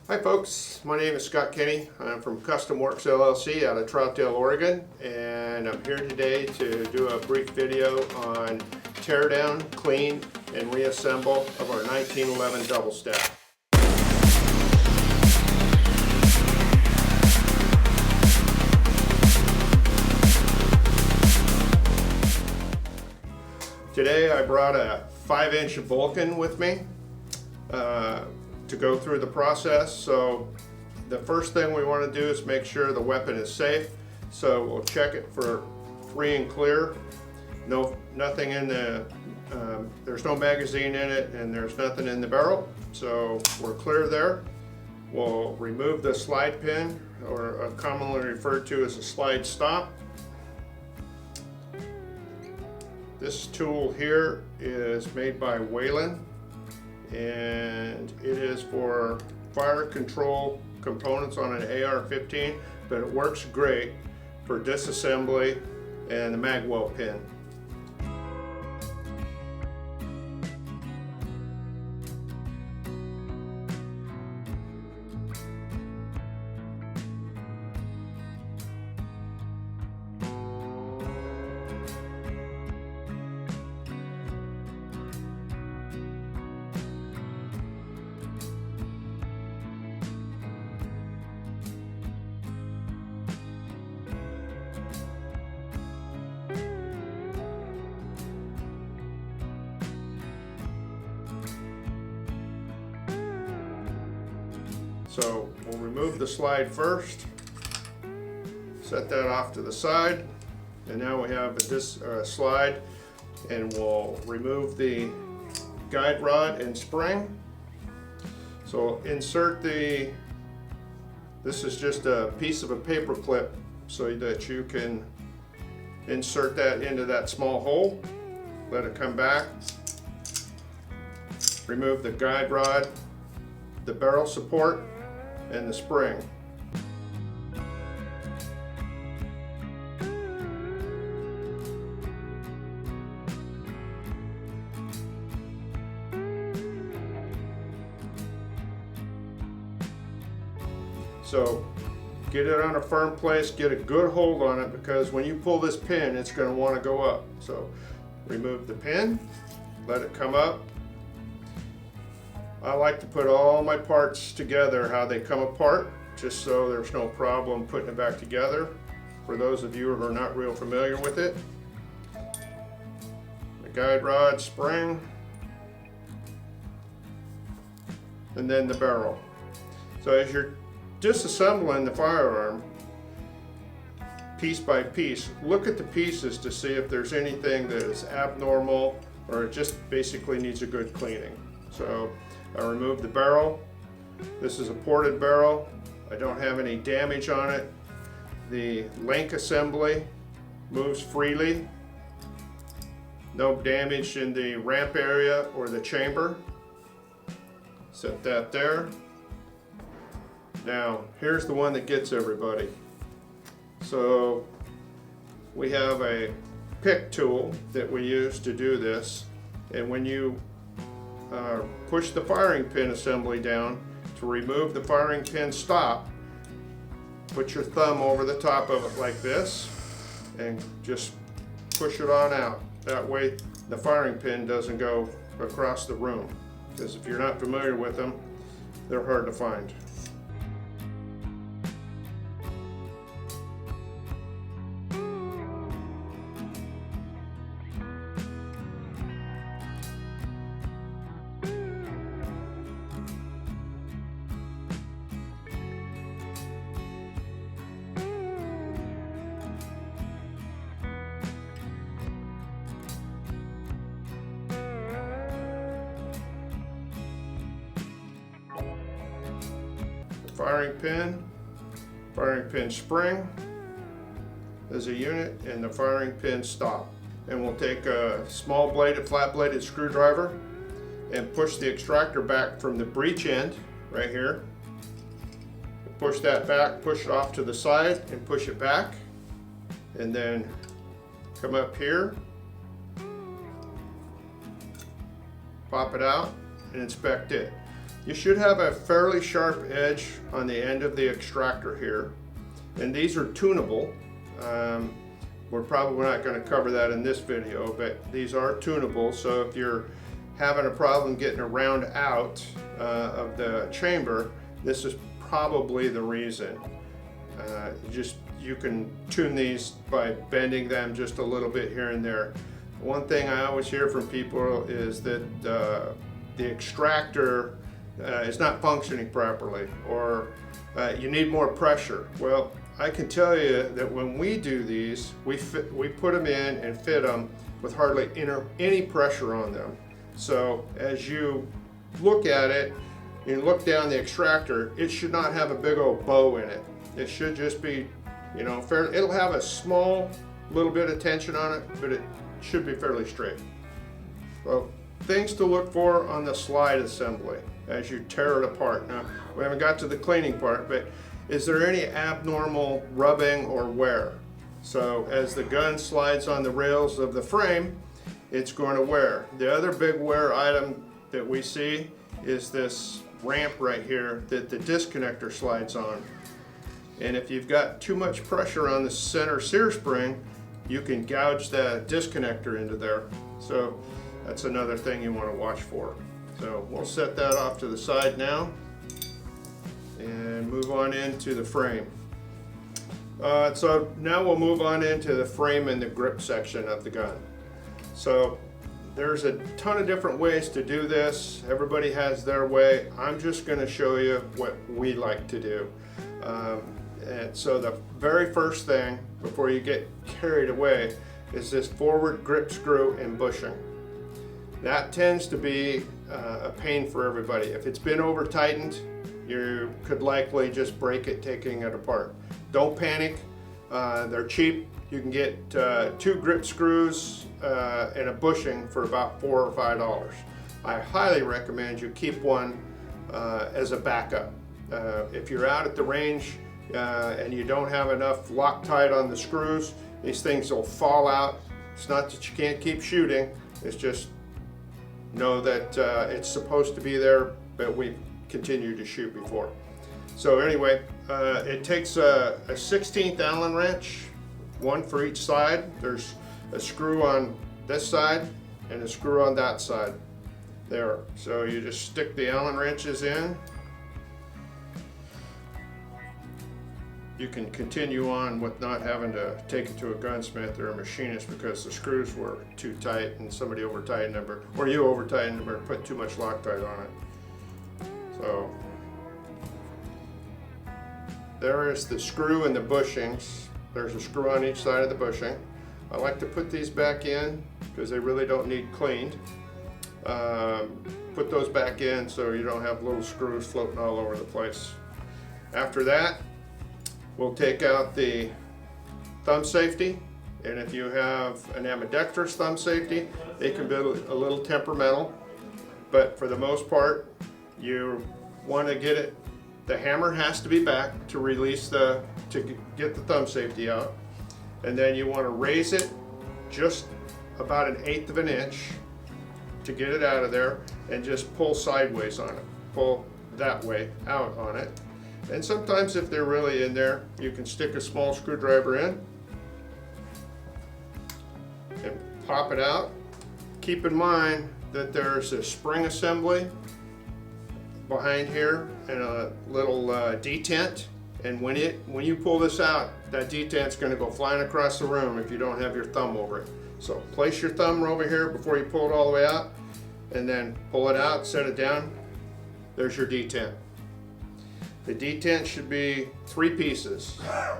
Hi folks, my name is Scott Kenny. I'm from Kustomworx LLC out of Troutdale, Oregon, and I'm here today to do a brief video on tear down, clean, and reassemble of our 1911 double stack. Today I brought a 5-inch Vulcan with me to go through the process. So the first thing we want to do is make sure the weapon is safe. So we'll check it for free and clear. Nothing in the, there's no magazine in it and there's nothing in the barrel. So we're clear there. We'll remove the slide pin, or commonly referred to as a slide stop. This tool here is made by VULCAN, and it is for fire control components on an AR-15, but it works great for disassembly and the mag well pin. So we'll remove the slide first, set that off to the side, and now we have this slide, and we'll remove the guide rod and spring. So insert this is just a piece of a paper clip so that you can insert that into that small hole, let it come back, remove the guide rod, the barrel support, and the spring. So get it on a firm place, get a good hold on it, because when you pull this pin, it's going to want to go up. So remove the pin, let it come up. I like to put all my parts together how they come apart, just so there's no problem putting it back together for those of you who are not real familiar with it. The guide rod, spring, and then the barrel. So as you're disassembling the firearm piece by piece, look at the pieces to see if there's anything that is abnormal or it just basically needs a good cleaning. So I removed the barrel. This is a ported barrel. I don't have any damage on it. The link assembly moves freely. No damage in the ramp area or the chamber. Set that there. Now, here's the one that gets everybody. So we have a pick tool that we use to do this, and when you push the firing pin assembly down to remove the firing pin stop, put your thumb over the top of it like this and just push it on out. That way the firing pin doesn't go across the room, because if you're not familiar with them, they're hard to find. Firing pin spring as a unit, and the firing pin stop. And we'll take a small bladed, flat bladed screwdriver and push the extractor back from the breech end right here. Push that back, push it off to the side and push it back, and then come up here, pop it out and inspect it. You should have a fairly sharp edge on the end of the extractor here, and these are tunable. We're probably not going to cover that in this video, but these are tunable, so if you're having a problem getting a round out of the chamber, this is probably the reason. You can tune these by bending them just a little bit here and there. One thing I always hear from people is that the extractor is not functioning properly, or you need more pressure. Well, I can tell you that when we do these, we put them in and fit them with hardly any pressure on them. So as you look at it, you look down the extractor, it should not have a big old bow in it. It should just be, you know, fair. It'll have a small little bit of tension on it, but it should be fairly straight. Well, things to look for on the slide assembly as you tear it apart. Now, we haven't got to the cleaning part, but is there any abnormal rubbing or wear? So as the gun slides on the rails of the frame, it's going to wear. The other big wear item that we see is this ramp right here that the disconnector slides on. And if you've got too much pressure on the center sear spring, you can gouge the disconnector into there. So that's another thing you want to watch for. So we'll set that off to the side now and move on into the frame. So now we'll move on into the frame and the grip section of the gun. So there's a ton of different ways to do this. Everybody has their way. I'm just going to show you what we like to do. And so the very first thing before you get carried away is this forward grip screw and bushing. That tends to be a pain for everybody. If it's been over tightened, you could likely just break it taking it apart. Don't panic. They're cheap. You can get 2 grip screws and a bushing for about $4 or $5. I highly recommend you keep one as a backup. If you're out at the range and you don't have enough Loctite on the screws, these things will fall out. It's not that you can't keep shooting, it's just know that it's supposed to be there, but we continue to shoot before. So anyway, it takes a 16th Allen wrench, one for each side. There's a screw on this side and a screw on that side there. So you just stick the Allen wrenches in. You can continue on with not having to take it to a gunsmith or a machinist because the screws were too tight and somebody over tightened them, or you over tightened them or put too much Loctite on it. So there is the screw and the bushings. There's a screw on each side of the bushing. I like to put these back in because they really don't need cleaned. Put those back in so you don't have little screws floating all over the place. After that, we'll take out the thumb safety, and if you have an ambidextrous thumb safety, they can be a little temperamental, but for the most part, you want to get it, the hammer has to be back to release to get the thumb safety out, and then you want to raise it just about 1/8 of an inch to get it out of there, and just pull sideways on it, pull that way out on it. And sometimes if they're really in there, you can stick a small screwdriver in and pop it out. Keep in mind that there's a spring assembly behind here and a little detent, and when you pull this out, that detent's going to go flying across the room if you don't have your thumb over it. So place your thumb over here before you pull it all the way out, and then pull it out, set it down. There's your detent. The detent should be 3 pieces.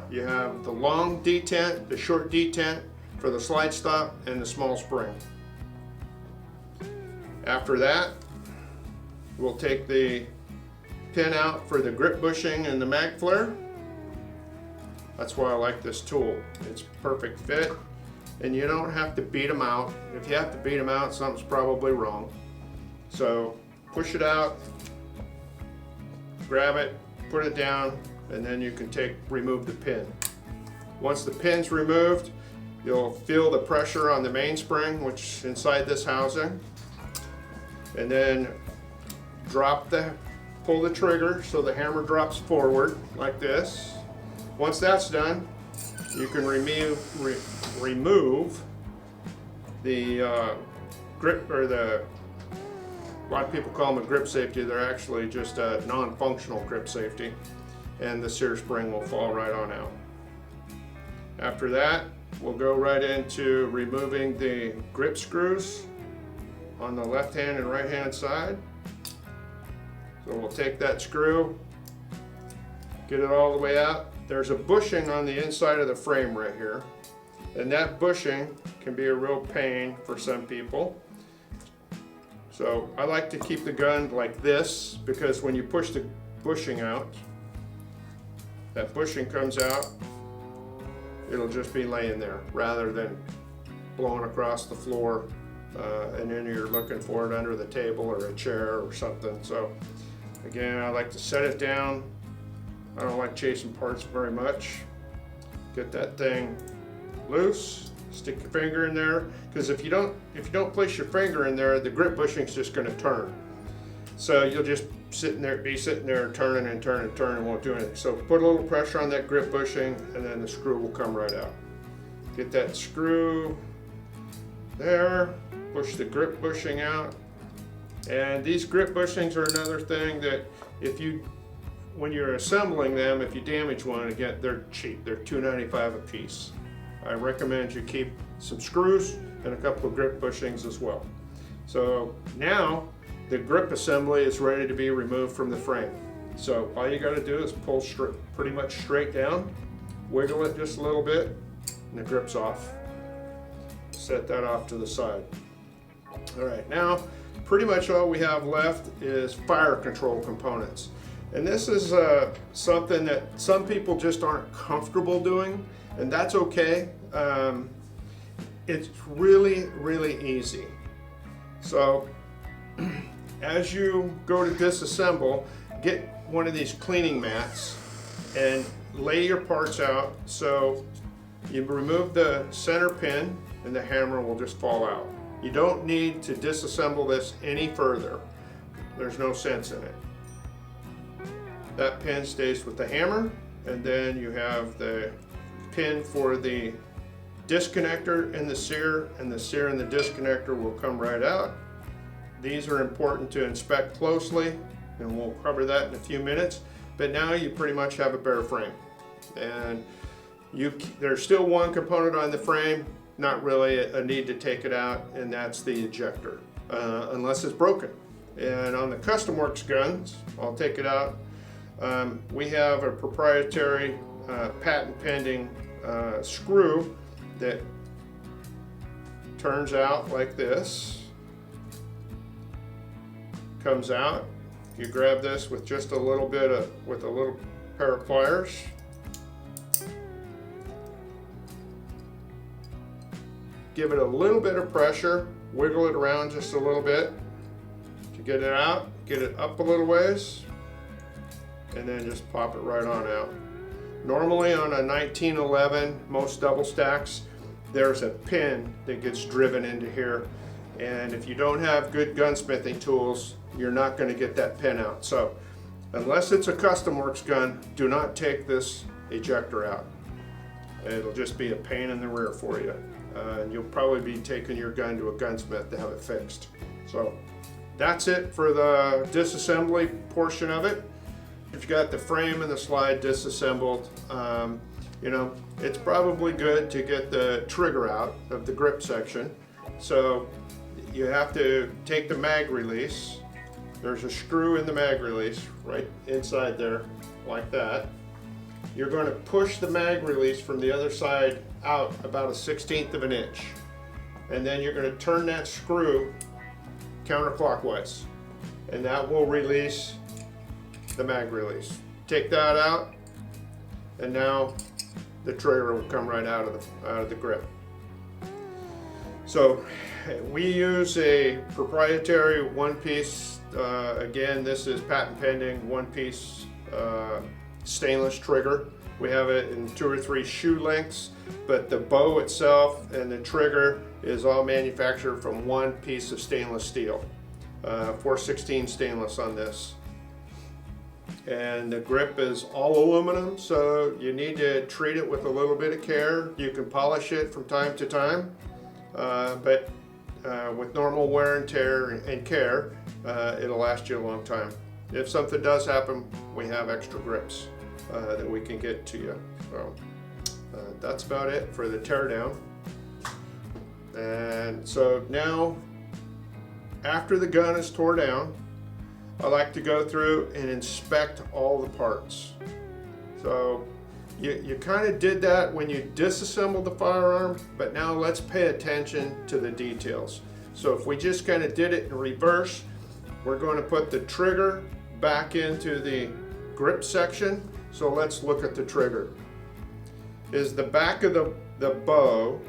You have the long detent, the short detent for the slide stop, and the small spring. After that, we'll take the pin out for the grip bushing and the mag flare. That's why I like this tool. It's perfect fit, and you don't have to beat them out. If you have to beat them out, something's probably wrong. So push it out, grab it, put it down, and then you can remove the pin. Once the pin's removed, you'll feel the pressure on the mainspring, which is inside this housing, and then drop the pull the trigger so the hammer drops forward like this. Once that's done, you can remove the grip, or a lot of people call them a grip safety. They're actually just a non-functional grip safety, and the sear spring will fall right on out. After that, we'll go right into removing the grip screws on the left hand and right hand side. So we'll take that screw, get it all the way out. There's a bushing on the inside of the frame right here, and that bushing can be a real pain for some people. So I like to keep the gun like this, because when you push the bushing out, that bushing comes out, it'll just be laying there rather than blowing across the floor, and then you're looking for it under the table or a chair or something. So again, I like to set it down. I don't like chasing parts very much. Get that thing loose, stick your finger in there, because if you don't place your finger in there, the grip bushing's just going to turn. So you'll just be sitting there turning and turning and turning, won't do anything. So put a little pressure on that grip bushing, and then the screw will come right out. Get that screw there, push the grip bushing out. And these grip bushings are another thing that when you're assembling them, if you damage one, again, they're cheap. They're $2.95 a piece. I recommend you keep some screws and a couple of grip bushings as well. So now the grip assembly is ready to be removed from the frame. So all you got to do is pull pretty much straight down, wiggle it just a little bit, and the grip's off. Set that off to the side. All right, now pretty much all we have left is fire control components. And this is something that some people just aren't comfortable doing, and that's okay. It's really, really easy. So as you go to disassemble, get one of these cleaning mats and lay your parts out. So you remove the center pin and the hammer will just fall out. You don't need to disassemble this any further. There's no sense in it. That pin stays with the hammer, and then you have the pin for the disconnector and the sear and the disconnector will come right out. These are important to inspect closely, and we'll cover that in a few minutes. But now you pretty much have a bare frame, and there's still one component on the frame, not really a need to take it out, and that's the ejector, unless it's broken. And on the Kustomworx guns, I'll take it out. We have a proprietary patent pending screw that turns out like this, comes out. You grab this with just a little pair of pliers. Give it a little bit of pressure, wiggle it around just a little bit to get it out, get it up a little ways, and then just pop it right on out. Normally on a 1911, most double stacks, there's a pin that gets driven into here, and if you don't have good gunsmithing tools, you're not going to get that pin out. So unless it's a Kustomworx gun, do not take this ejector out. It'll just be a pain in the rear for you. And you'll probably be taking your gun to a gunsmith to have it fixed. So that's it for the disassembly portion of it. If you got the frame and the slide disassembled, it's probably good to get the trigger out of the grip section. So you have to take the mag release. There's a screw in the mag release right inside there, like that. You're going to push the mag release from the other side out about 1/16 of an inch. And then you're going to turn that screw counterclockwise, and that will release the mag release. Take that out, and now the trigger will come right out of the grip. So we use a proprietary one-piece, again, this is patent pending, one-piece stainless trigger. We have it in 2 or 3 shoe lengths, but the bow itself and the trigger is all manufactured from one piece of stainless steel. 416 stainless on this. and the grip is all aluminum, so you need to treat it with a little bit of care. You can polish it from time to time, but with normal wear and tear and care, it'll last you a long time. If something does happen, we have extra grips that we can get to you. So that's about it for the teardown. And so now, after the gun is tore down, I like to go through and inspect all the parts. So you kind of did that when you disassembled the firearm, but now let's pay attention to the details. So if we just kind of did it in reverse, we're going to put the trigger back into the grip section. So let's look at the trigger. Is the back of the bow,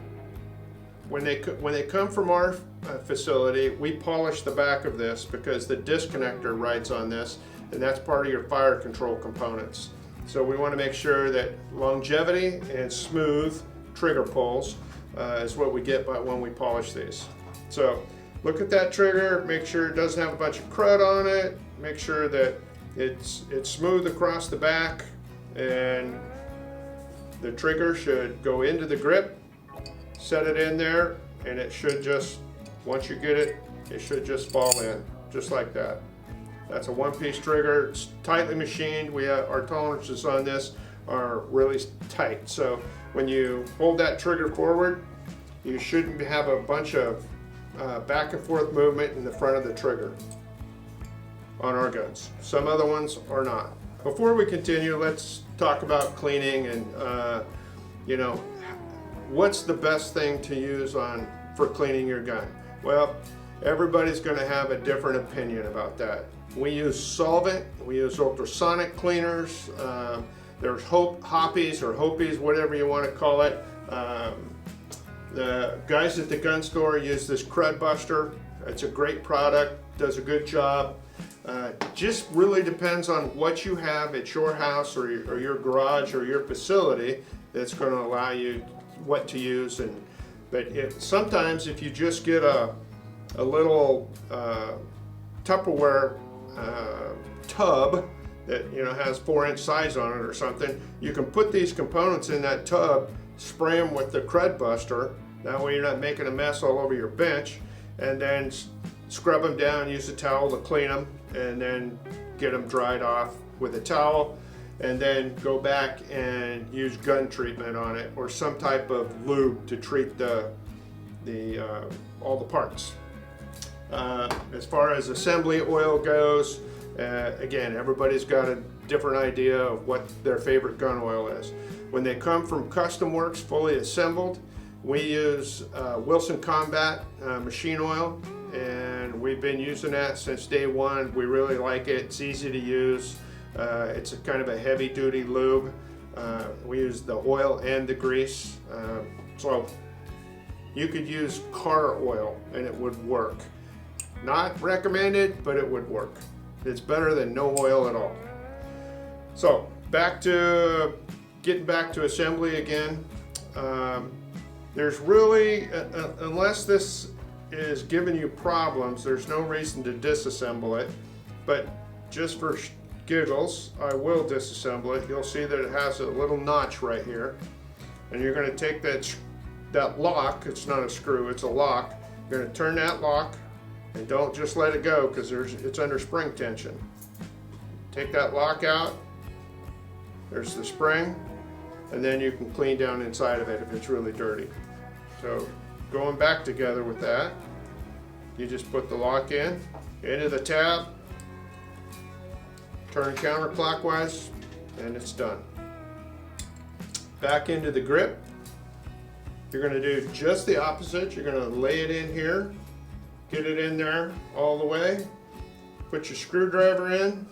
when they come from our facility, we polish the back of this because the disconnector rides on this, and that's part of your fire control components. So we want to make sure that longevity and smooth trigger pulls is what we get by when we polish these. So look at that trigger, make sure it doesn't have a bunch of crud on it, make sure that it's smooth across the back, and the trigger should go into the grip, set it in there, and it should just, once you get it, it should just fall in, just like that. That's a one-piece trigger. It's tightly machined. Our tolerances on this are really tight. So when you hold that trigger forward, you shouldn't have a bunch of back and forth movement in the front of the trigger on our guns. Some other ones are not. Before we continue, let's talk about cleaning and what's the best thing to use for cleaning your gun. Well, everybody's going to have a different opinion about that. We use solvent, we use ultrasonic cleaners, there's hoppies or hopies, whatever you want to call it. The guys at the gun store use this Crud Buster. It's a great product, does a good job. Just really depends on what you have at your house or your garage or your facility that's going to allow you what to use. But sometimes if you just get a little Tupperware tub that has 4-inch size on it or something, you can put these components in that tub, spray them with the Crud Buster. That way you're not making a mess all over your bench, and then scrub them down, use a towel to clean them, and then get them dried off with a towel, and then go back and use gun treatment on it or some type of lube to treat all the parts. As far as assembly oil goes, again, everybody's got a different idea of what their favorite gun oil is. When they come from Kustomworx fully assembled, we use Wilson Combat machine oil, and we've been using that since day one. We really like it. It's easy to use. It's kind of a heavy duty lube. We use the oil and the grease. So you could use car oil and it would work. Not recommended, but it would work. It's better than no oil at all. So getting back to assembly again. There's really, unless this is giving you problems, there's no reason to disassemble it. But just for giggles, I will disassemble it. You'll see that it has a little notch right here, and you're going to take that lock. It's not a screw, it's a lock. You're going to turn that lock, and don't just let it go because it's under spring tension. Take that lock out. There's the spring, and then you can clean down inside of it if it's really dirty. So going back together with that, you just put the lock into the tab, turn counterclockwise, and it's done. Back into the grip, you're going to do just the opposite. You're going to lay it in here, get it in there all the way, put your screwdriver in,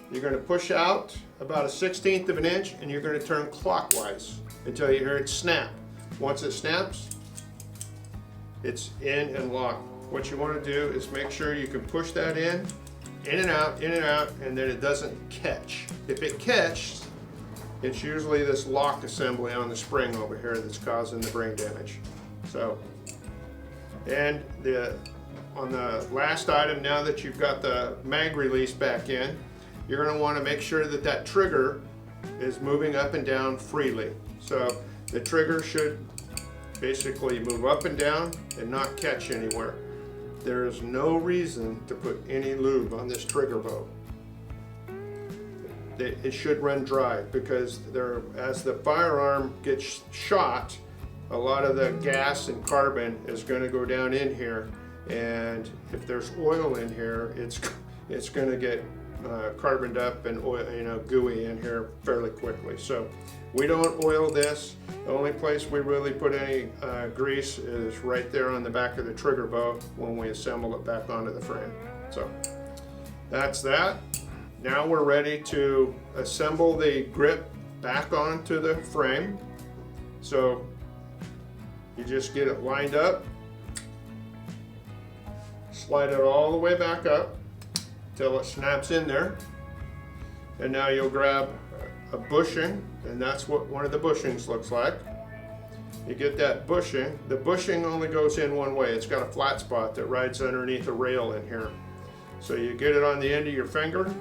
you're going to push out about 1/16 of an inch, and you're going to turn clockwise until you hear it snap. Once it snaps, it's in and locked. What you want to do is make sure you can push that in and out, and then it doesn't catch. If it catches, it's usually this lock assembly on the spring over here that's causing the brain damage. So, and on the last item, now that you've got the mag release back in, you're going to want to make sure that that trigger is moving up and down freely. So the trigger should basically move up and down and not catch anywhere. There is no reason to put any lube on this trigger bow. It should run dry, because as the firearm gets shot, a lot of the gas and carbon is going to go down in here, and if there's oil in here, it's going to get carboned up and oil, gooey in here fairly quickly. So we don't oil this. The only place we really put any grease is right there on the back of the trigger bow when we assemble it back onto the frame. So that's that. Now we're ready to assemble the grip back onto the frame. So you just get it lined up, slide it all the way back up till it snaps in there, and now you'll grab a bushing, and that's what one of the bushings looks like. You get that bushing. The bushing only goes in one way. It's got a flat spot that rides underneath a rail in here. So you get it on the end of your finger,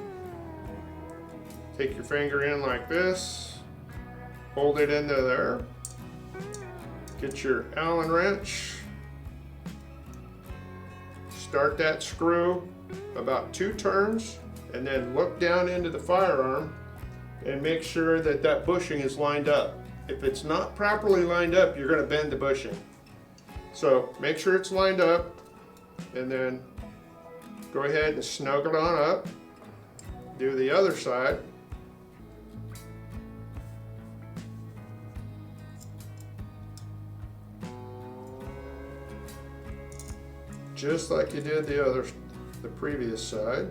take your finger in like this, hold it into there, get your Allen wrench, start that screw about 2 turns, and then look down into the firearm and make sure that that bushing is lined up. If it's not properly lined up, you're going to bend the bushing. So make sure it's lined up, and then go ahead and snug it on up. Do the other side. Just like you did the previous side.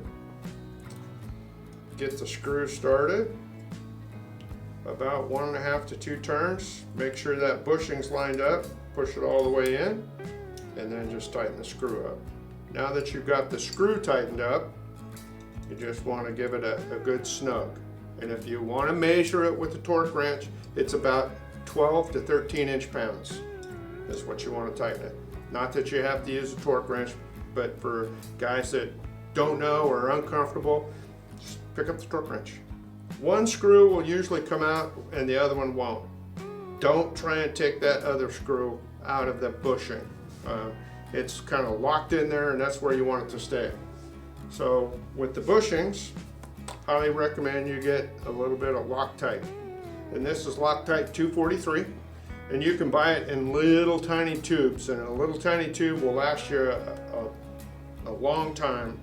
Get the screw started. About 1.5 to 2 turns. Make sure that bushing's lined up. Push it all the way in, and then just tighten the screw up. Now that you've got the screw tightened up, you just want to give it a good snug. And if you want to measure it with the torque wrench, it's about 12 to 13 inch-pounds is what you want to tighten it. Not that you have to use a torque wrench, but for guys that don't know or are uncomfortable, just pick up the torque wrench. One screw will usually come out and the other one won't. Don't try and take that other screw out of the bushing. It's kind of locked in there, and that's where you want it to stay. So with the bushings, highly recommend you get a little bit of Loctite. And this is Loctite 243. And you can buy it in little tiny tubes, and a little tiny tube will last you a long time.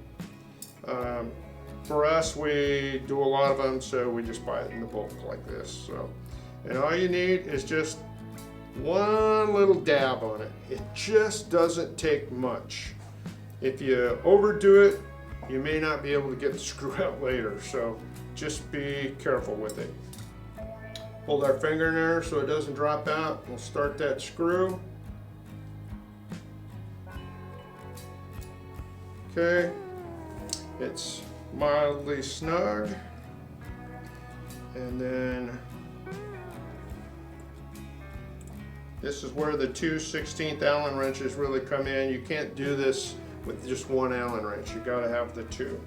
For us, we do a lot of them, so we just buy it in the bulk like this. So, and all you need is just one little dab on it. It just doesn't take much. If you overdo it, you may not be able to get the screw out later, so just be careful with it. Hold our finger in there so it doesn't drop out. We'll start that screw. Okay, it's mildly snug. And then this is where the 2 16th Allen wrenches really come in. You can't do this with just one Allen wrench. You gotta have the 2.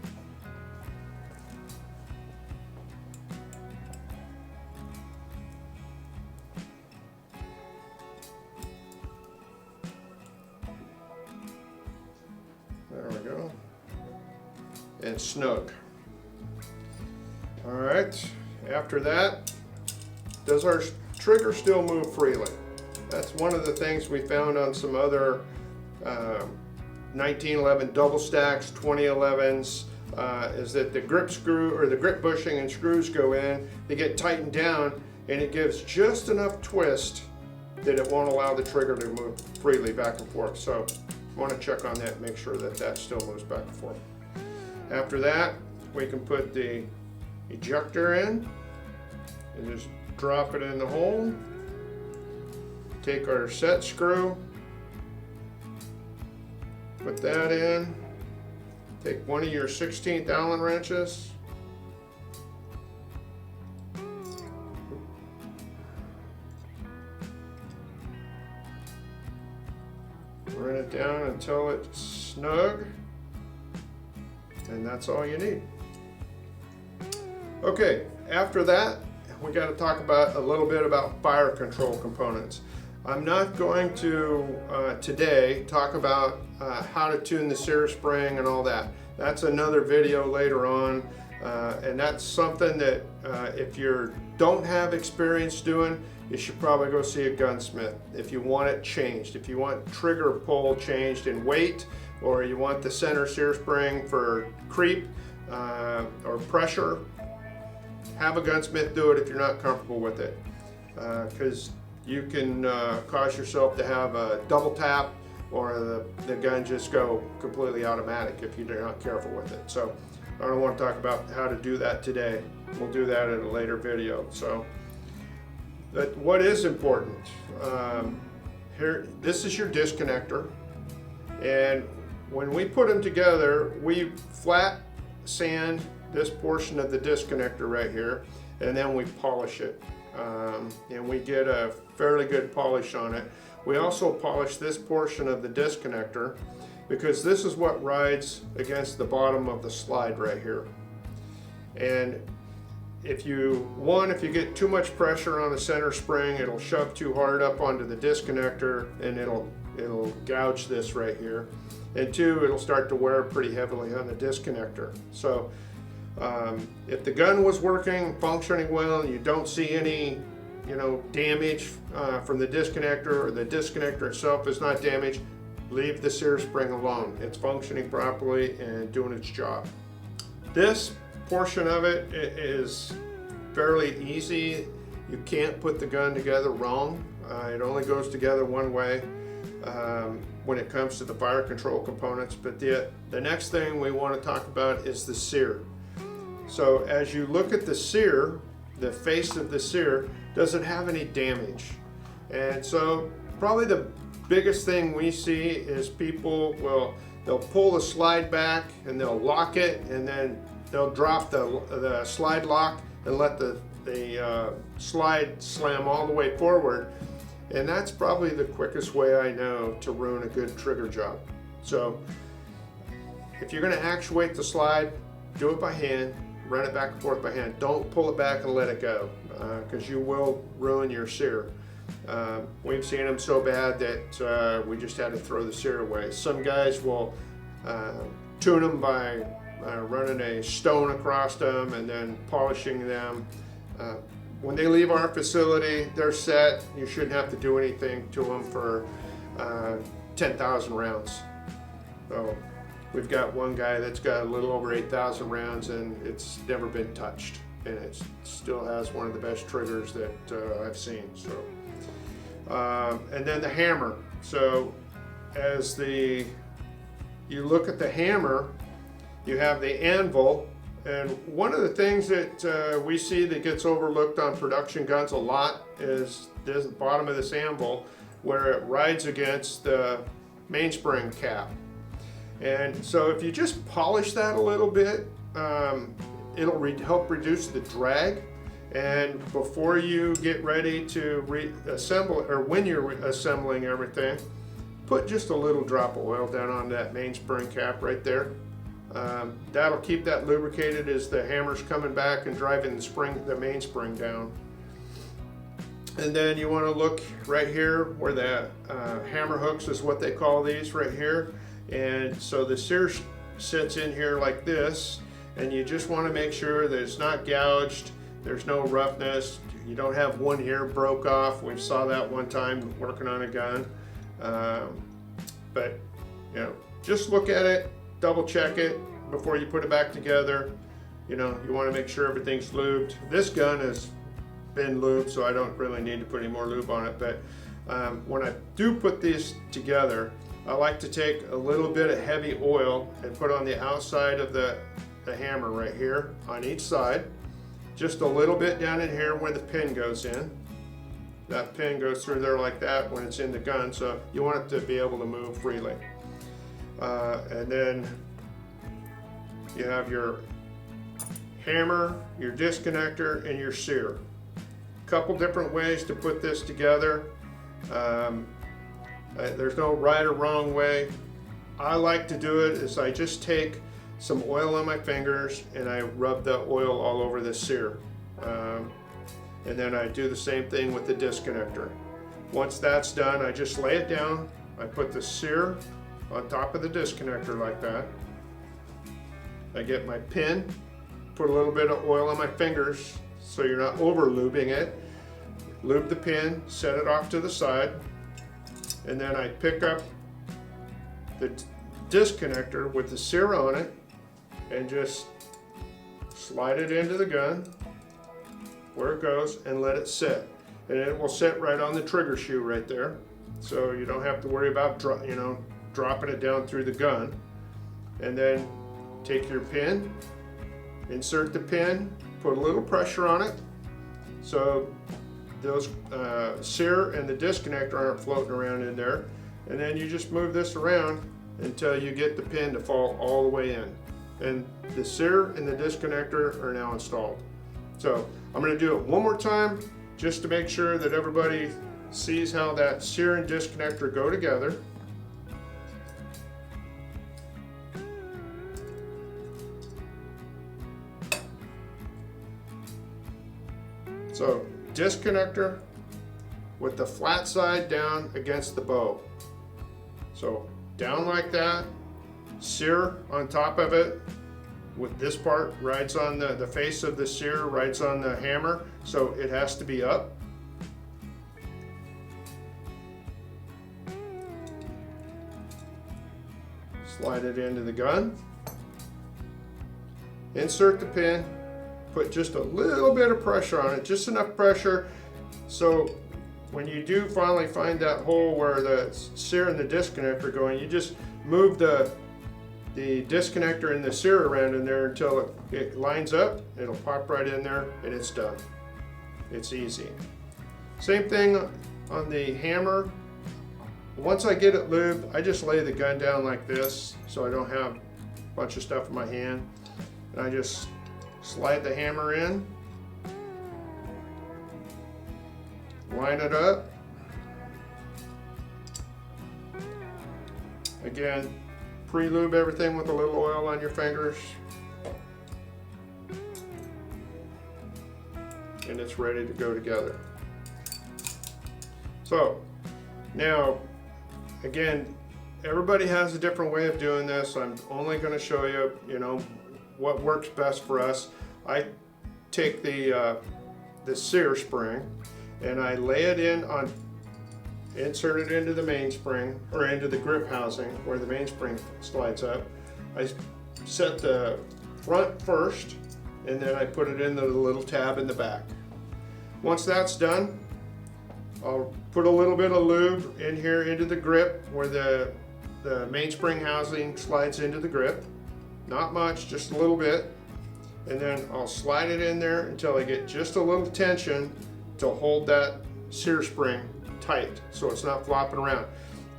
There we go. And snug. All right, after that, does our trigger still move freely? That's one of the things we found on some other 1911 double stacks, 2011s, is that the grip screw or the grip bushing and screws go in, they get tightened down, and it gives just enough twist that it won't allow the trigger to move freely back and forth. So you want to check on that, make sure that that still moves back and forth. After that, we can put the ejector in and just drop it in the hole. Take our set screw, put that in. Take one of your 16th Allen wrenches, run it down until it's snug, and that's all you need. Okay, after that, we got to talk about a little bit about fire control components. I'm not going to today talk about how to tune the sear spring and all that. That's another video later on, and that's something that if you don't have experience doing, you should probably go see a gunsmith if you want it changed. If you want trigger pull changed in weight, or you want the center sear spring for creep or pressure, have a gunsmith do it if you're not comfortable with it, because you can cause yourself to have a double tap, or the gun just go completely automatic if you're not careful with it. So I don't want to talk about how to do that today. We'll do that in a later video. So but what is important, here, this is your disconnector, and when we put them together, we flat sand this portion of the disconnector right here, and then we polish it, and we get a fairly good polish on it. We also polish this portion of the disconnector because this is what rides against the bottom of the slide right here. And if you get too much pressure on the center spring, it'll shove too hard up onto the disconnector, and it'll gouge this right here. And two, it'll start to wear pretty heavily on the disconnector. So if the gun was working, functioning well, and you don't see any damage from the disconnector, or the disconnector itself is not damaged, leave the sear spring alone. It's functioning properly and doing its job. This portion of it is fairly easy. You can't put the gun together wrong. It only goes together one way when it comes to the fire control components. But the next thing we want to talk about is the sear. So as you look at the sear, the face of the sear, does it have any damage? And so probably the biggest thing we see is they'll pull the slide back and they'll lock it, and then they'll drop the slide lock and let the slide slam all the way forward. And that's probably the quickest way I know to ruin a good trigger job. So if you're going to actuate the slide, do it by hand. Run it back and forth by hand. Don't pull it back and let it go, because you will ruin your sear. We've seen them so bad that we just had to throw the sear away. Some guys will tune them by running a stone across them and then polishing them. When they leave our facility, they're set. You shouldn't have to do anything to them for 10,000 rounds. So we've got one guy that's got a little over 8,000 rounds, and it's never been touched, and it still has one of the best triggers that I've seen. So, and then the hammer. So as you look at the hammer, you have the anvil, and one of the things that we see that gets overlooked on production guns a lot is the bottom of this anvil, where it rides against the mainspring cap. And so if you just polish that a little bit, it'll help reduce the drag. And before you get ready to reassemble, or when you're assembling everything, put just a little drop of oil down on that mainspring cap right there. That'll keep that lubricated as the hammer's coming back and driving the mainspring down. And then you want to look right here where the hammer hooks is what they call these right here. And so the sear sits in here like this, and you just want to make sure that it's not gouged, there's no roughness, you don't have one ear broke off. We saw that one time working on a gun. But just look at it, double check it before you put it back together. You want to make sure everything's lubed. This gun has been lubed, so I don't really need to put any more lube on it. But when I do put these together, I like to take a little bit of heavy oil and put on the outside of the hammer right here on each side. Just a little bit down in here where the pin goes in. That pin goes through there like that when it's in the gun, so you want it to be able to move freely. And then you have your hammer, your disconnector, and your sear. A couple different ways to put this together. There's no right or wrong way. I like to do it is I just take some oil on my fingers and I rub the oil all over the sear. And then I do the same thing with the disconnector. Once that's done, I just lay it down. I put the sear on top of the disconnector like that. I get my pin, put a little bit of oil on my fingers so you're not over lubing it. Lube the pin, set it off to the side, and then I pick up the disconnector with the sear on it and just slide it into the gun where it goes and let it sit. And it will sit right on the trigger shoe right there. So you don't have to worry about dropping it down through the gun. And then take your pin, insert the pin, put a little pressure on it so those sear and the disconnector aren't floating around in there. And then you just move this around until you get the pin to fall all the way in. And the sear and the disconnector are now installed. So I'm going to do it one more time just to make sure that everybody sees how that sear and disconnector go together. So disconnector with the flat side down against the bow. So down like that, sear on top of it, with this part rides on the face of the sear, rides on the hammer, so it has to be up. Slide it into the gun. Insert the pin, put just a little bit of pressure on it, just enough pressure so when you do finally find that hole where the sear and the disconnector are going, you just move the disconnector and the sear around in there until it lines up. It'll pop right in there and it's done. It's easy. Same thing on the hammer. Once I get it lubed, I just lay the gun down like this so I don't have a bunch of stuff in my hand. And I just slide the hammer in, line it up. Again, pre-lube everything with a little oil on your fingers. And it's ready to go together. So, now, again, everybody has a different way of doing this. I'm only going to show you, what works best for us. I take the sear spring and I lay it insert it into the mainspring or into the grip housing where the mainspring slides up. I set the front first and then I put it in the little tab in the back. Once that's done, I'll put a little bit of lube in here into the grip where the mainspring housing slides into the grip. Not much, just a little bit. And then I'll slide it in there until I get just a little tension to hold that sear spring tight so it's not flopping around.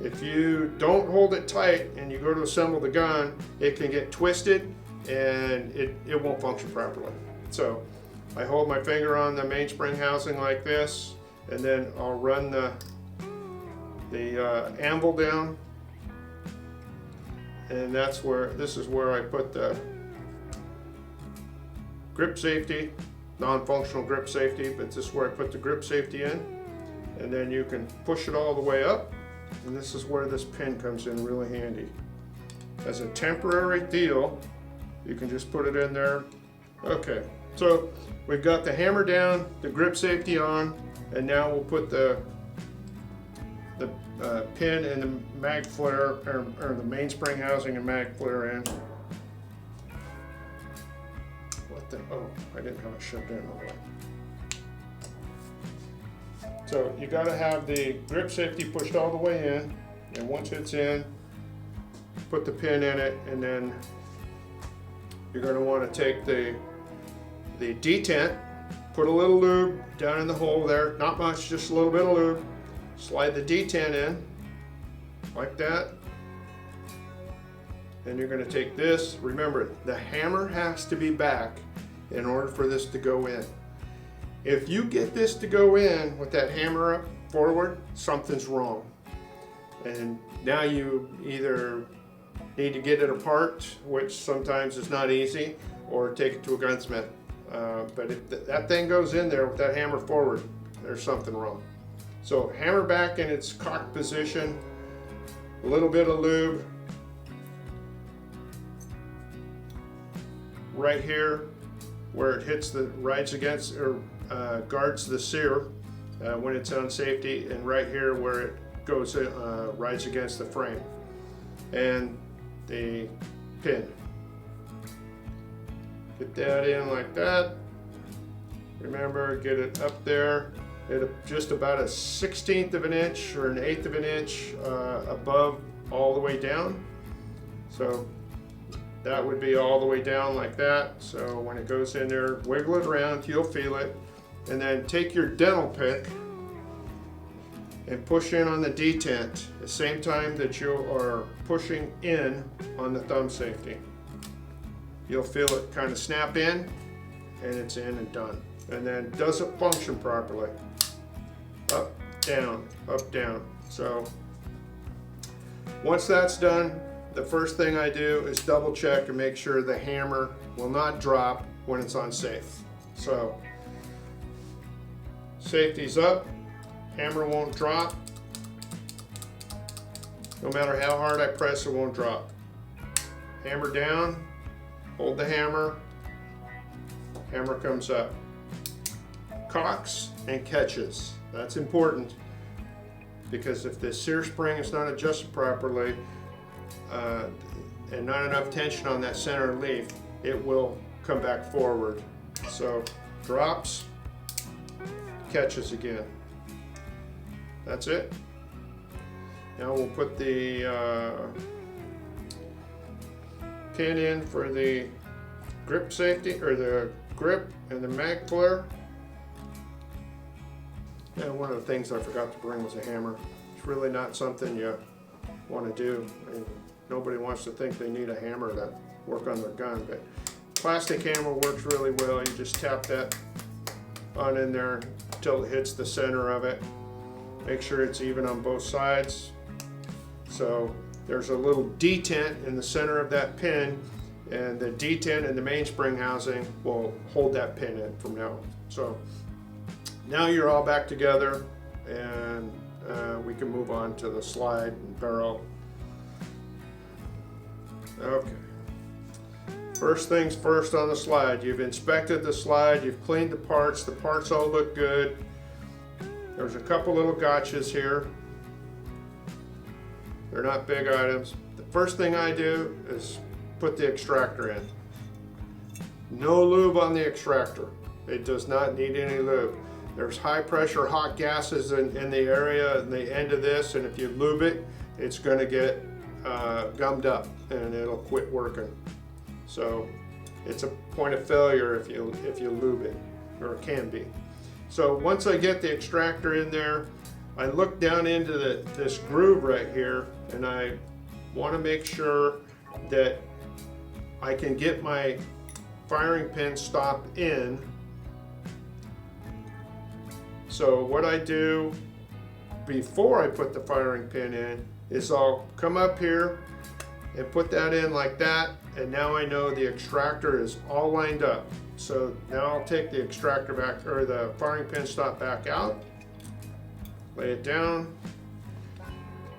If you don't hold it tight and you go to assemble the gun, it can get twisted and it won't function properly. So I hold my finger on the mainspring housing like this, and then I'll run the anvil down, and this is where I put the grip safety, non-functional grip safety, but this is where I put the grip safety in. And then you can push it all the way up, and this is where this pin comes in really handy. As a temporary deal, you can just put it in there. Okay, so we've got the hammer down, the grip safety on, and now we'll put the pin and the mag flare, or the mainspring housing and mag flare in. Oh, I didn't have it shoved in all the way. So you got to have the grip safety pushed all the way in, and once it's in, put the pin in it, and then you're going to want to take the detent, put a little lube down in the hole there, not much, just a little bit of lube, slide the detent in like that, and you're going to take this. Remember, the hammer has to be back in order for this to go in. If you get this to go in with that hammer up forward, something's wrong. And now you either need to get it apart, which sometimes is not easy, or take it to a gunsmith. But if that thing goes in there with that hammer forward, there's something wrong. So hammer back in its cocked position, a little bit of lube right here where it hits the rides against or guards the sear when it's on safety, and right here where it goes rides against the frame and the pin. Get that in like that. Remember, get it up there at just about a 1/16 of an inch or an 1/8 of an inch above all the way down. So that would be all the way down like that. So when it goes in there, wiggle it around, you'll feel it. And then take your dental pick and push in on the detent at the same time that you are pushing in on the thumb safety. You'll feel it kind of snap in, and it's in and done. And then does it function properly? Up, down, up, down. So once that's done, the first thing I do is double check and make sure the hammer will not drop when it's on safe. So safety's up, hammer won't drop. No matter how hard I press, it won't drop. Hammer down, hold the hammer, hammer comes up. Cocks and catches. That's important, because if the sear spring is not adjusted properly and not enough tension on that center leaf, it will come back forward. So drops, catches again. That's it. Now we'll put the pin in for the grip safety, or the grip and the mag flare. And one of the things I forgot to bring was a hammer. It's really not something you want to do. I mean, nobody wants to think they need a hammer to work on their gun, but plastic hammer works really well. You just tap that on in there until it hits the center of it. Make sure it's even on both sides. So there's a little detent in the center of that pin, and the detent and the mainspring housing will hold that pin in from now on. So now you're all back together, and we can move on to the slide and barrel. Okay. First things first on the slide. You've inspected the slide, you've cleaned the parts all look good. There's a couple little gotchas here. They're not big items. The first thing I do is put the extractor in. No lube on the extractor. It does not need any lube. There's high pressure hot gases in the area in the end of this, and if you lube it, it's going to get gummed up and it'll quit working. So it's a point of failure if you lube it, or it can be. So once I get the extractor in there, I look down into this groove right here, and I want to make sure that I can get my firing pin stopped in. So what I do before I put the firing pin in is I'll come up here and put that in like that, and now I know the extractor is all lined up. So now I'll take the extractor back, or the firing pin stop back out, lay it down.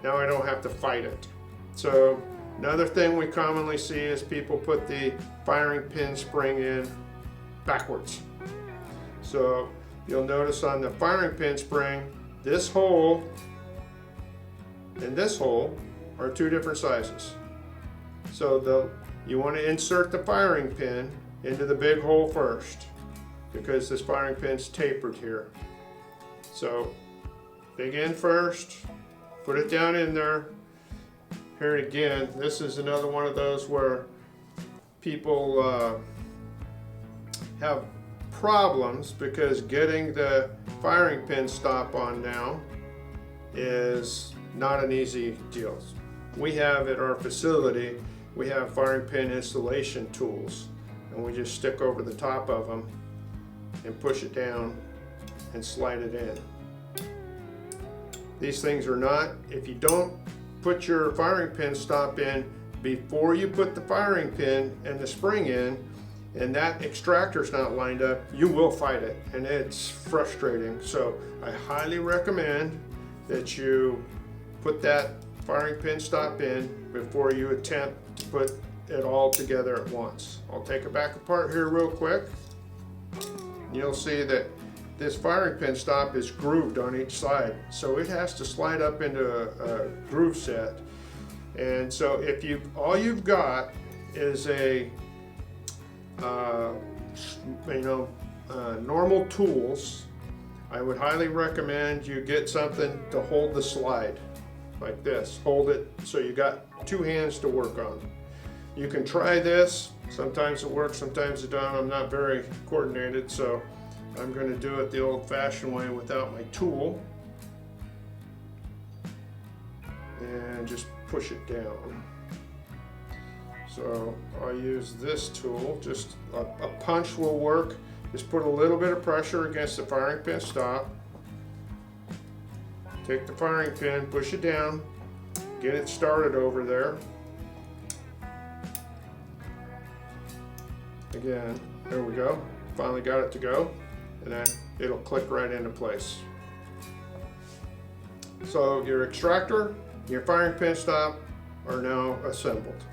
Now I don't have to fight it. So another thing we commonly see is people put the firing pin spring in backwards. So you'll notice on the firing pin spring, this hole and this hole are two different sizes. So you want to insert the firing pin into the big hole first, because this firing pin's tapered here. So dig in first, put it down in there. Here again, this is another one of those where people have problems, because getting the firing pin stop on now is not an easy deal. We have at our facility, we have firing pin installation tools, and we just stick over the top of them and push it down and slide it in. These things are not, if you don't put your firing pin stop in before you put the firing pin and the spring in, and that extractor's not lined up, you will fight it, and it's frustrating. So I highly recommend that you put that firing pin stop in before you attempt to put it all together at once. I'll take it back apart here real quick. You'll see that this firing pin stop is grooved on each side, so it has to slide up into a groove set. And so if all you've got is a normal tools, I would highly recommend you get something to hold the slide like this. Hold it so you got two hands to work on. You can try this. Sometimes it works, sometimes it don't. I'm not very coordinated, so I'm going to do it the old-fashioned way without my tool. And just push it down. So I'll use this tool. Just a punch will work. Just put a little bit of pressure against the firing pin stop. Take the firing pin, push it down, get it started over there. Again, there we go. Finally got it to go, and then it'll click right into place. So your extractor, your firing pin stop are now assembled.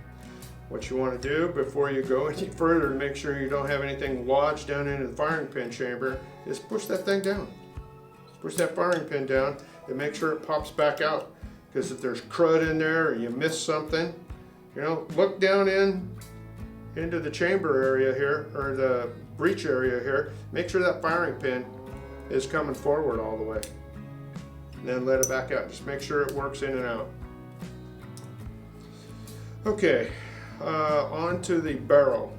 What you want to do before you go any further to make sure you don't have anything lodged down into the firing pin chamber is push that thing down. Push that firing pin down and make sure it pops back out. Because if there's crud in there or you miss something, look down into the chamber area here, or the breech area here. Make sure that firing pin is coming forward all the way. And then let it back out. Just make sure it works in and out. Okay. On to the barrel.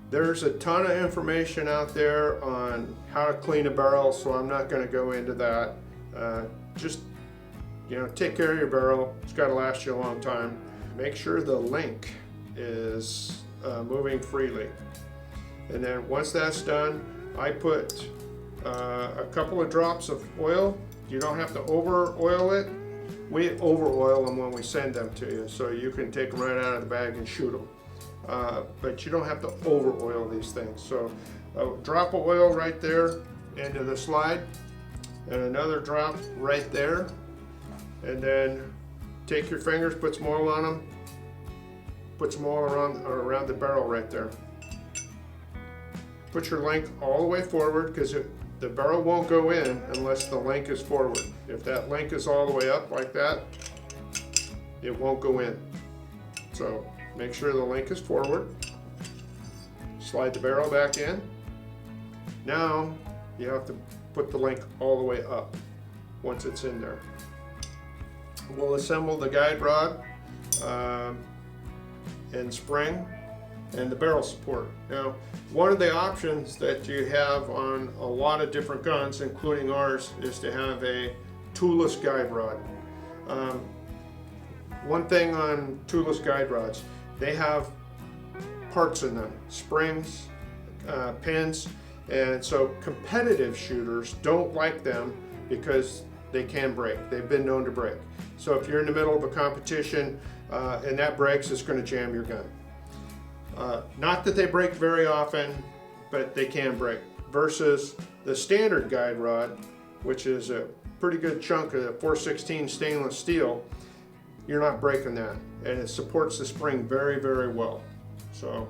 There's a ton of information out there on how to clean a barrel, so I'm not going to go into that. Just take care of your barrel. It's got to last you a long time. Make sure the link is moving freely, and then once that's done, I put a couple of drops of oil. You don't have to over oil it. We over oil them when we send them to you, so you can take them right out of the bag and shoot them. But you don't have to over oil these things. So a drop of oil right there into the slide, and another drop right there, and then take your fingers, put some oil on them, put some oil around the barrel right there. Put your link all the way forward, because the barrel won't go in unless the link is forward. If that link is all the way up like that, it won't go in. So make sure the link is forward. Slide the barrel back in. Now you have to put the link all the way up once it's in there. We'll assemble the guide rod and spring and the barrel support. Now, one of the options that you have on a lot of different guns, including ours, is to have a toolless guide rod. One thing on toolless guide rods, they have parts in them, springs, pins, and so competitive shooters don't like them because they can break. They've been known to break. So if you're in the middle of a competition and that breaks, it's going to jam your gun. Not that they break very often, but they can break. Versus the standard guide rod, which is a pretty good chunk of the 416 stainless steel, you're not breaking that, and it supports the spring very, very well. So,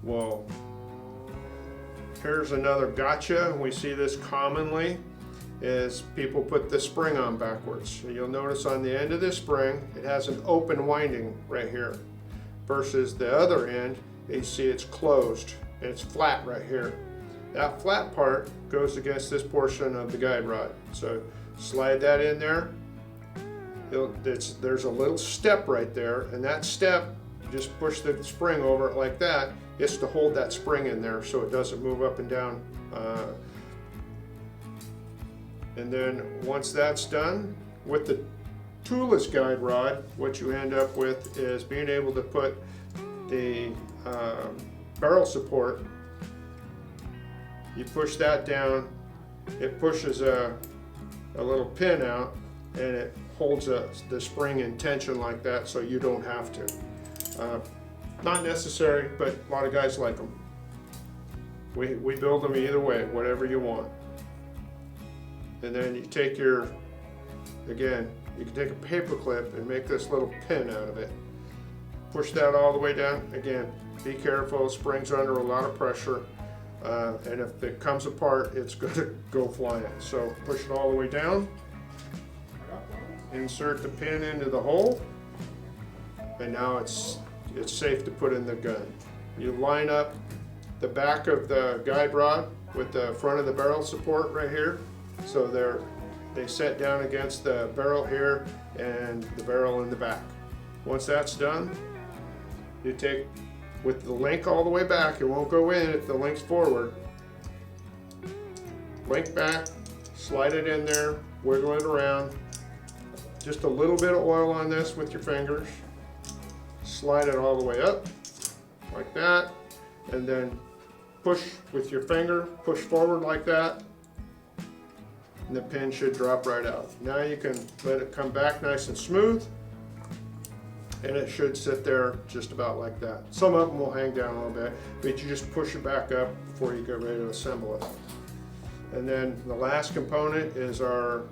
well, here's another gotcha. We see this commonly is people put the spring on backwards. So you'll notice on the end of this spring, it has an open winding right here, versus the other end, you see it's closed and it's flat right here. That flat part goes against this portion of the guide rod. So slide that in there. There's a little step right there, and that step, just push the spring over it like that. It's to hold that spring in there so it doesn't move up and down. And then once that's done, with the toolless guide rod, what you end up with is being able to put the barrel support. You push that down, it pushes a little pin out, and it holds the spring in tension like that, so you don't have to. Not necessary, but a lot of guys like them. We build them either way, whatever you want. And then you take your, again, you can take a paper clip and make this little pin out of it. Push that all the way down. Again, be careful, springs under a lot of pressure. And if it comes apart, it's going to go flying. So push it all the way down. Insert the pin into the hole. And now it's safe to put in the gun. You line up the back of the guide rod with the front of the barrel support right here. So they set down against the barrel here and the barrel in the back. Once that's done, you take, with the link all the way back, it won't go in if the link's forward. Link back, slide it in there, wiggle it around. Just a little bit of oil on this with your fingers. Slide it all the way up, like that, and then push with your finger, push forward like that, and the pin should drop right out. Now you can let it come back nice and smooth, and it should sit there just about like that. Some of them will hang down a little bit, but you just push it back up before you get ready to assemble it. And then the last component is our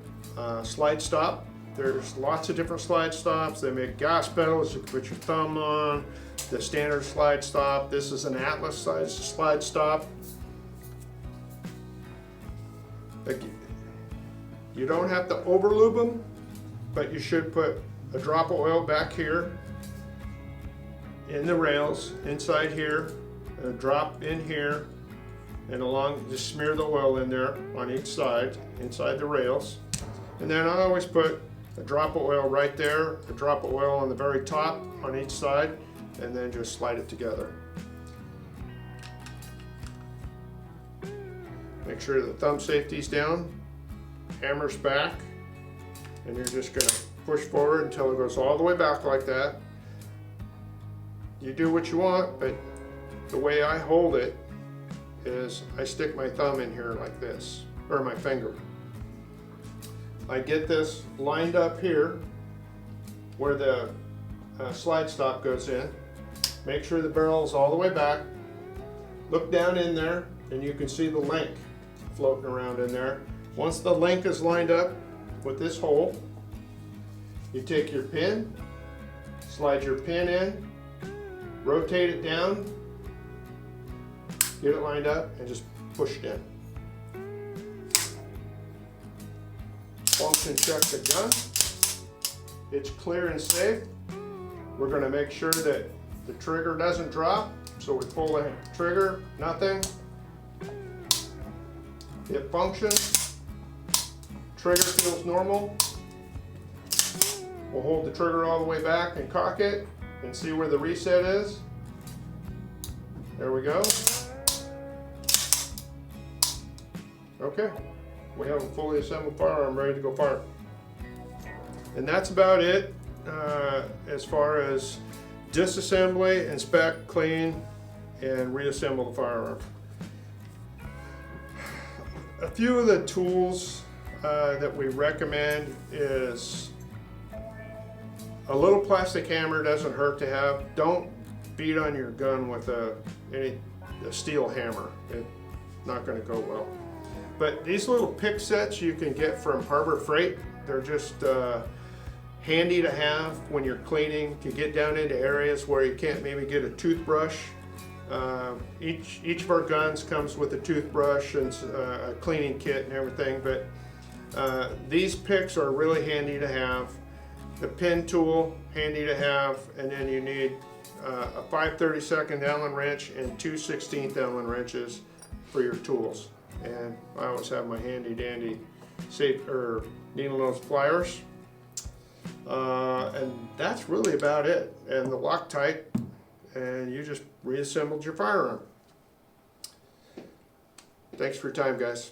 slide stop. There's lots of different slide stops. They make gas pedals you can put your thumb on. The standard slide stop. This is an Atlas size slide stop. You don't have to overlube them, but you should put a drop of oil back here in the rails, inside here, a drop in here, and along, just smear the oil in there on each side, inside the rails. And then I always put a drop of oil right there, a drop of oil on the very top on each side, and then just slide it together. Make sure the thumb safety's down, hammer's back, and you're just going to push forward until it goes all the way back like that. You do what you want, but the way I hold it is I stick my thumb in here like this, or my finger. I get this lined up here where the slide stop goes in. Make sure the barrel is all the way back. Look down in there and you can see the link floating around in there. Once the link is lined up with this hole, you take your pin, slide your pin in, rotate it down, get it lined up, and just push it in. Function check the gun. It's clear and safe. We're going to make sure that the trigger doesn't drop. So we pull the trigger, nothing. It functions. Trigger feels normal. We'll hold the trigger all the way back and cock it and see where the reset is. There we go. Okay. We have a fully assembled firearm ready to go fire. And that's about it as far as disassembly, inspect, clean, and reassemble the firearm. A few of the tools that we recommend is a little plastic hammer. Doesn't hurt to have. Don't beat on your gun with a steel hammer. It's not going to go well. But these little pick sets you can get from Harbor Freight. They're just handy to have when you're cleaning. You get down into areas where you can't maybe get a toothbrush. Each of our guns comes with a toothbrush and a cleaning kit and everything, but these picks are really handy to have. The pin tool, handy to have, and then you need a 5/32 Allen wrench and 2 16th Allen wrenches for your tools. And I always have my handy dandy needle nose pliers. And that's really about it. And the Loctite, and you just reassembled your firearm. Thanks for your time, guys.